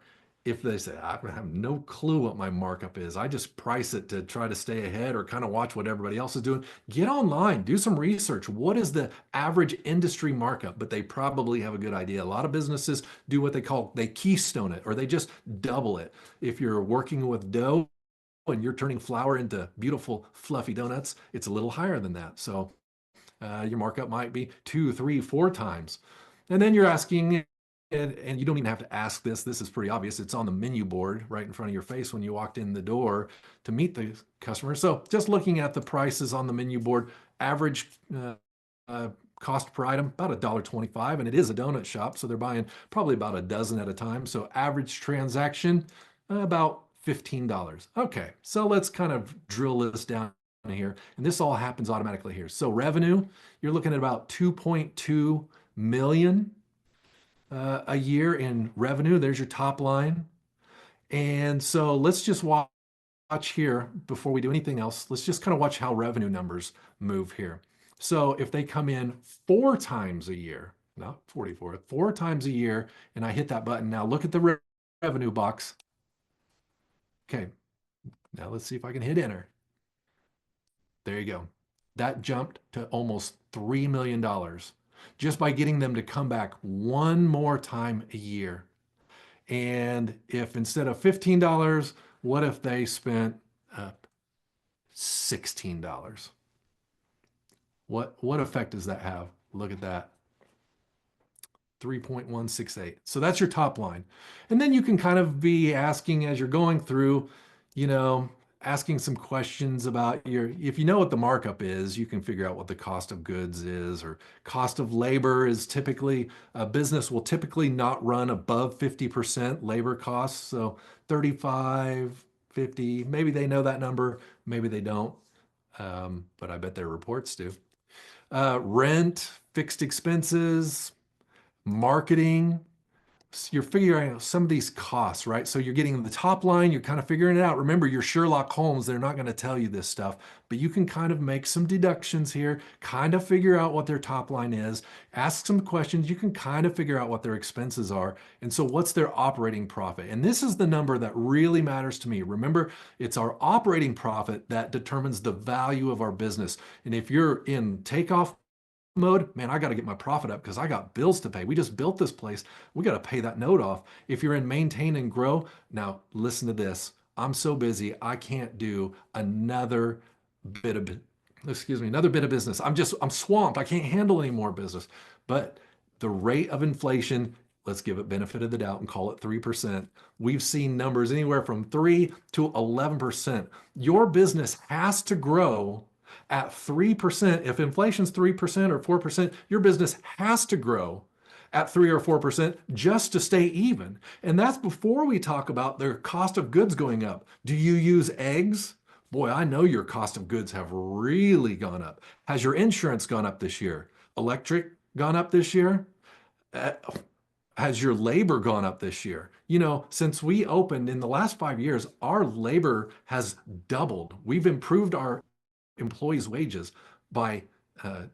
if they say, I have no clue what my markup is, I just price it to try to stay ahead or kind of watch what everybody else is doing, get online, do some research. What is the average industry markup? But they probably have a good idea. A lot of businesses do what they keystone it, or they just double it. If you're working with dough and you're turning flour into beautiful, fluffy donuts, it's a little higher than that. So your markup might be 2, 3, 4 times. And then you're asking, and you don't even have to ask this. This is pretty obvious. It's on the menu board right in front of your face when you walked in the door to meet the customer. So just looking at the prices on the menu board, average cost per item, about $1.25, and it is a donut shop, so they're buying probably about a dozen at a time. So average transaction, about $15. Okay, so let's kind of drill this down here, and this all happens automatically here. So revenue, you're looking at about 2.2 million a year in revenue. There's your top line. And so let's just watch here before we do anything else. Let's just kind of watch how revenue numbers move here. So if they come in 4 times a year, not 44, 4 times a year, and I hit that button, now look at the revenue box. Okay, now let's see if I can hit enter. There you go. That jumped to almost $3 million just by getting them to come back one more time a year. And if instead of $15, what if they spent $16? What effect does that have? Look at that. 3.168. So that's your top line. And then you can kind of be asking as you're going through, asking some questions about if you know what the markup is, you can figure out what the cost of goods is, or cost of labor is typically, a business will typically not run above 50% labor costs. So 35, 50, maybe they know that number, maybe they don't. But I bet their reports do. Rent, fixed expenses, marketing, you're figuring out some of these costs, right? So you're getting the top line, you're kind of figuring it out. Remember, you're Sherlock Holmes. They're not going to tell you this stuff, but you can kind of make some deductions here, kind of figure out what their top line is, ask some questions. You can kind of figure out what their expenses are. And so what's their operating profit? And this is the number that really matters to me. Remember, it's our operating profit that determines the value of our business. And if you're in takeoff mode, man, I got to get my profit up because I got bills to pay. We just built this place. We got to pay that note off. If you're in maintain and grow, now listen to this. I'm so busy, I can't do another bit of, another bit of business. I'm swamped. I can't handle any more business. But the rate of inflation, let's give it benefit of the doubt and call it 3%. We've seen numbers anywhere from 3 to 11%. Your business has to grow at 3%. If inflation's 3% or 4%, your business has to grow at 3 or 4% just to stay even. And that's before we talk about their cost of goods going up. Do you use eggs? Boy, I know your cost of goods have really gone up. Has your insurance gone up this year? Electric gone up this year? Has your labor gone up this year? You know, since we opened in the last 5 years, our labor has doubled. We've improved our employees' wages by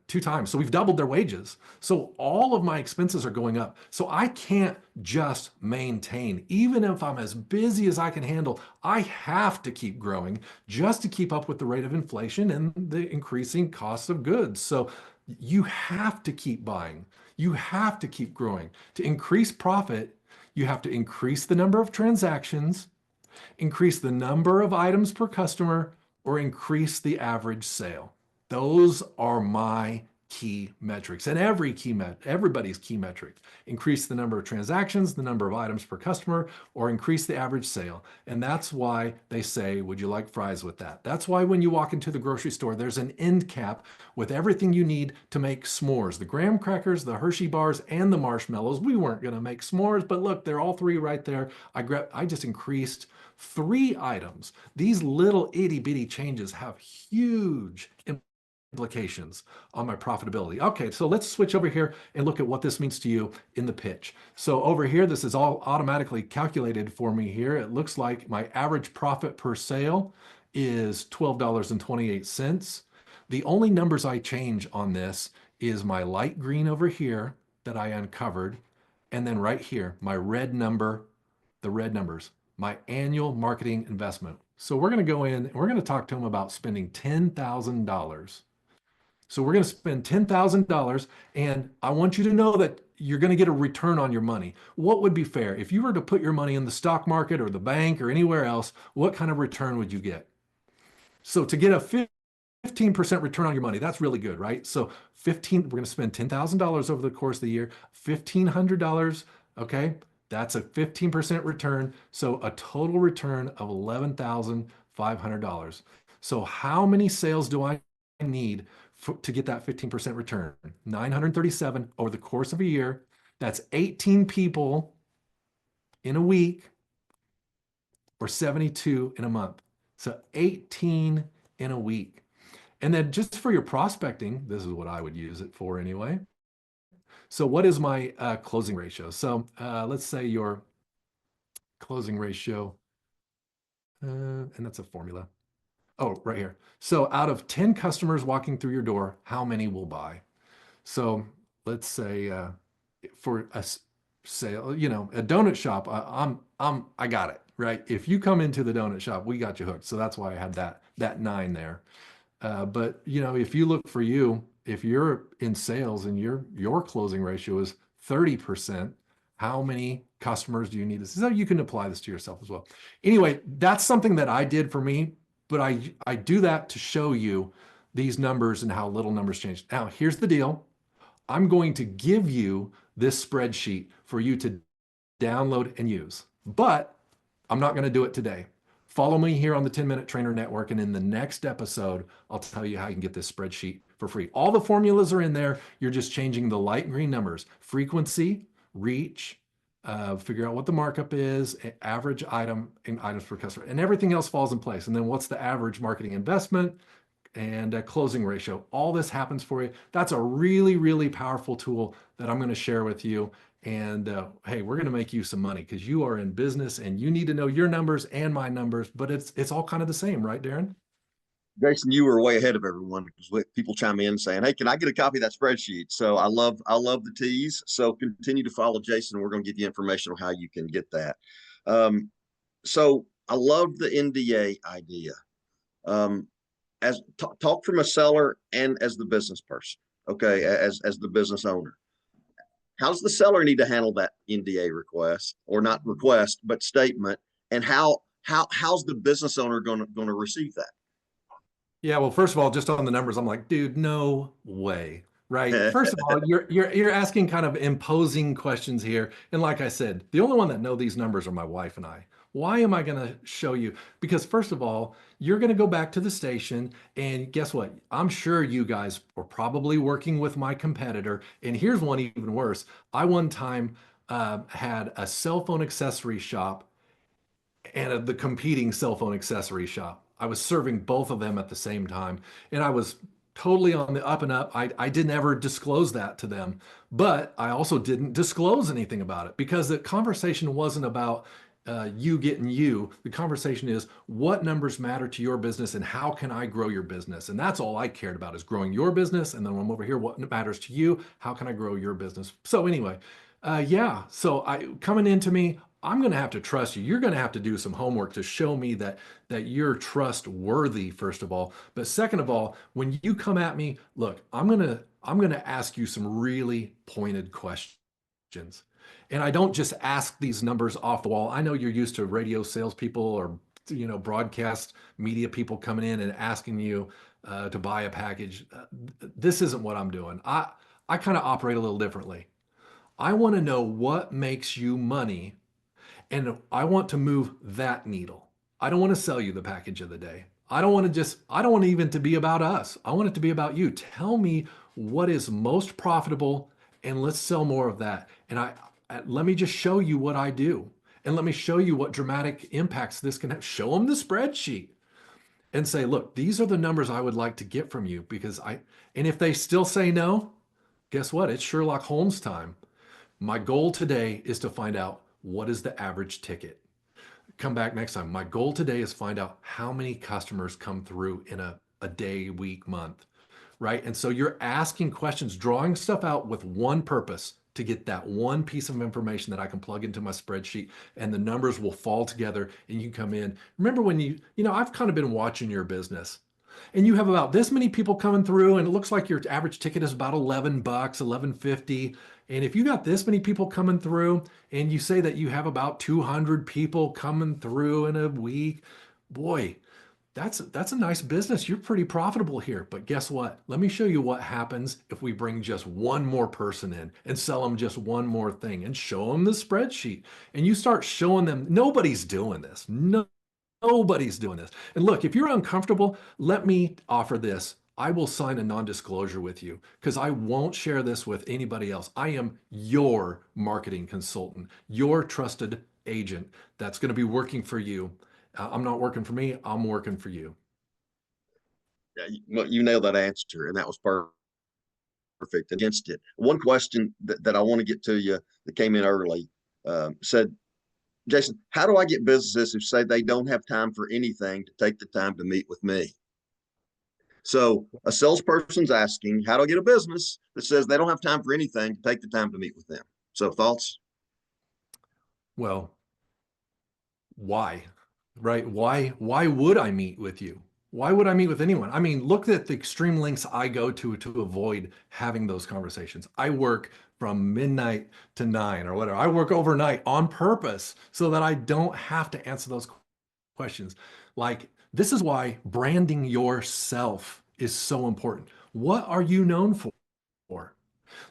2 times. So we've doubled their wages. So all of my expenses are going up. So I can't just maintain. Even if I'm as busy as I can handle, I have to keep growing just to keep up with the rate of inflation and the increasing cost of goods. So you have to keep buying. You have to keep growing. To increase profit, you have to increase the number of transactions, increase the number of items per customer, or increase the average sale. Those are my key metrics, and everybody's key metric. Increase the number of transactions, the number of items per customer, or increase the average sale. And that's why they say, would you like fries with that? That's why when you walk into the grocery store, there's an end cap with everything you need to make s'mores. The graham crackers, the Hershey bars, and the marshmallows. We weren't going to make s'mores, but look, they're all 3 right there. I just increased 3 items. These little itty bitty changes have huge implications on my profitability. Okay, so let's switch over here and look at what this means to you in the pitch. So over here, this is all automatically calculated for me here. It looks like my average profit per sale is $12.28. The only numbers I change on this is my light green over here that I uncovered, and then right here, my red number, the red numbers, my annual marketing investment. So we're going to go in and we're going to talk to them about spending $10,000. So we're going to spend $10,000, and I want you to know that you're going to get a return on your money. What would be fair? If you were to put your money in the stock market or the bank or anywhere else, what kind of return would you get? So to get a 15% return on your money, that's really good, right? So we're going to spend $10,000 over the course of the year, $1,500, okay? That's a 15% return. So a total return of $11,500. So how many sales do I need to get that 15% return? 937 over the course of a year. That's 18 people in a week or 72 in a month. So 18 in a week. And then just for your prospecting, this is what I would use it for anyway. So what is my closing ratio? So let's say your closing ratio, and that's a formula. Oh, right here. So out of 10 customers walking through your door, how many will buy? So let's say for a sale, you know, a donut shop, I got it, right? If you come into the donut shop, we got you hooked. So that's why I had that 9 there. But you know, if you look for you, if you're in sales and your closing ratio is 30%, how many customers do you need? So you can apply this to yourself as well. Anyway, that's something that I did for me, but I do that to show you these numbers and how little numbers change. Now, here's the deal. I'm going to give you this spreadsheet for you to download and use, but I'm not going to do it today. Follow me here on the 10-Minute Trainer Network, and in the next episode, I'll tell you how you can get this spreadsheet for free. All the formulas are in there. You're just changing the light green numbers: frequency, reach, figure out what the markup is, average item, and items per customer, and everything else falls in place. And then what's the average marketing investment and a closing ratio? All this happens for you. That's a really, really powerful tool that I'm going to share with you. And hey, we're going to make you some money because you are in business and you need to know your numbers and my numbers, but it's all kind of the same, right, Darren? Jason, you were way ahead of everyone because people chime in saying, "Hey, can I get a copy of that spreadsheet?" So I love the tease. So continue to follow Jason. We're going to give you information on how you can get that. Um, so I love the NDA idea. Um, as talk from a seller and as the business person. Okay, as the business owner, how's the seller need to handle that NDA request, or not request, but statement, and how's the business owner going to receive Yeah, well, first of all, just on the numbers, I'm like, dude, no way. Right. that? First of all, you're asking kind of imposing questions here. And like I said, the only one that know these numbers are my wife and I. Why am I going to show you? Because first of all, you're going to go back to the station and guess what? I'm sure you guys were probably working with my competitor. And here's one even worse. I one time had a cell phone accessory shop and the competing cell phone accessory shop. I was serving both of them at the same time, and I was totally on the up and up. I didn't ever disclose that to them, but I also didn't disclose anything about it because the conversation wasn't about you getting you. The conversation is what numbers matter to your business and how can I grow your business? And that's all I cared about is growing your business. And then when I'm over here, what matters to you? How can I grow your business? So anyway, yeah. So I coming into me, I'm going to have to trust you. You're going to have to do some homework to show me that you're trustworthy, first of all. But second of all, when you come at me, look, I'm going to ask you some really pointed questions. And I don't just ask these numbers off the wall. I know you're used to radio salespeople or broadcast media people coming in and asking you to buy a package. This isn't what I'm doing. I kind of operate a little differently. I want to know what makes you money and I want to move that needle. I don't want to sell you the package of the day. I don't want even to be about us. I want it to be about you. Tell me what is most profitable and let's sell more of that. And let me just show you what I do. And let me show you what dramatic impacts this can have. Show them the spreadsheet and say, look, these are the numbers I would like to get from you and if they still say no, guess what? It's Sherlock Holmes time. My goal today is to find out what is the average ticket. Come back next time. My goal today is find out how many customers come through in a day, week, month, right? And so you're asking questions, drawing stuff out with one purpose to get that one piece of information that I can plug into my spreadsheet and the numbers will fall together and you come in. Remember when I've kind of been watching your business and you have about this many people coming through and it looks like your average ticket is about $11, 11.50. And if you got this many people coming through and you say that you have about 200 people coming through in a week, boy, that's a nice business. You're pretty profitable here. But guess what? Let me show you what happens if we bring just one more person in and sell them just one more thing and show them the spreadsheet. And you start showing them nobody's doing this. No, nobody's doing this. And look, if you're uncomfortable, let me offer this. I will sign a non-disclosure with you because I won't share this with anybody else. I am your marketing consultant, your trusted agent that's going to be working for you. I'm not working for me. I'm working for you. Yeah, you nailed that answer, and that was perfect. Against it, one question that I want to get to you that came in early said, Jason, how do I get businesses who say they don't have time for anything to take the time to meet with me? So a salesperson's asking, how do I get a business that says they don't have time for anything to take the time to meet with them? So thoughts? Well, why? Right? Why would I meet with you? Why would I meet with anyone? I mean, look at the extreme lengths I go to avoid having those conversations. I work from midnight to 9 or whatever. I work overnight on purpose so that I don't have to answer those questions. Like, this is why branding yourself is so important. What are you known for?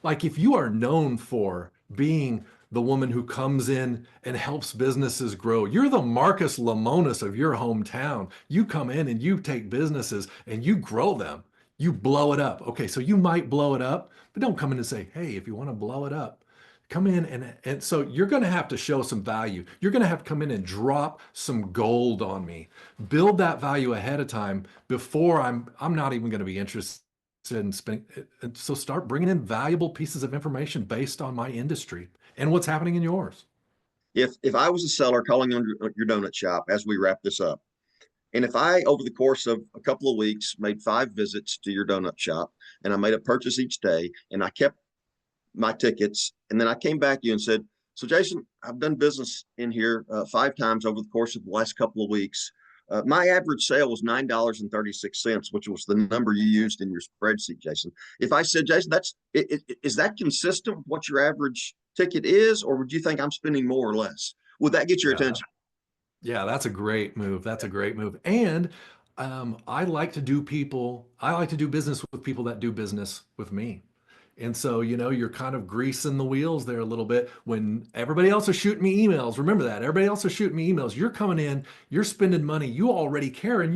Like if you are known for being the woman who comes in and helps businesses grow, you're the Marcus Lemonis of your hometown. You come in and you take businesses and you grow them. You blow it up. Okay, so you might blow it up, but don't come in and say, hey, if you want to blow it up, come in and so you're going to have to show some value. You're going to have to come in and drop some gold on me. Build that value ahead of time before I'm not even going to be interested in spending. So start bringing in valuable pieces of information based on my industry And what's happening in yours? If I was a seller calling on your donut shop as we wrap this up, and if I, over the course of a couple of weeks, made 5 visits to your donut shop and I made a purchase each day and I kept my tickets, and then I came back to you and said, so Jason, I've done business in here 5 times over the course of the last couple of weeks. My average sale was $9.36, which was the number you used in your spreadsheet, Jason. If I said, Jason, is that consistent with what your average ticket is, or would you think I'm spending more or less? Would that get your Yeah. attention? Yeah, that's a great move. That's a great move. And I like to do business with people that do business with me. And so, you're kind of greasing the wheels there a little bit when everybody else is shooting me emails. Remember that. Everybody else is shooting me emails. You're coming in, you're spending money, you already care, and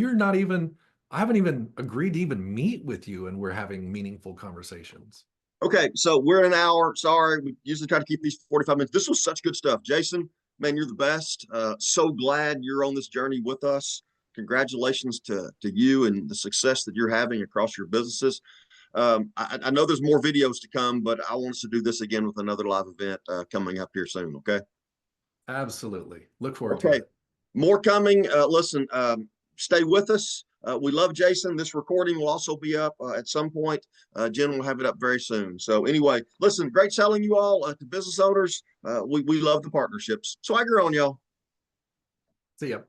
I haven't even agreed to even meet with you, and we're having meaningful conversations. Okay, so we're an hour. Sorry, we usually try to keep these 45 minutes. This was such good stuff. Jason, man, you're the best. So glad you're on this journey with us. Congratulations to you and the success that you're having across your businesses. I know there's more videos to come, but I want us to do this again with another live event coming up here soon. Okay. Absolutely. Look forward to Okay. it. More coming. Listen, stay with us. We love Jason. This recording will also be up at some point. Jen will have it up very soon. So anyway, listen, great selling you all to business owners. We love the partnerships. Swagger on, y'all. See ya.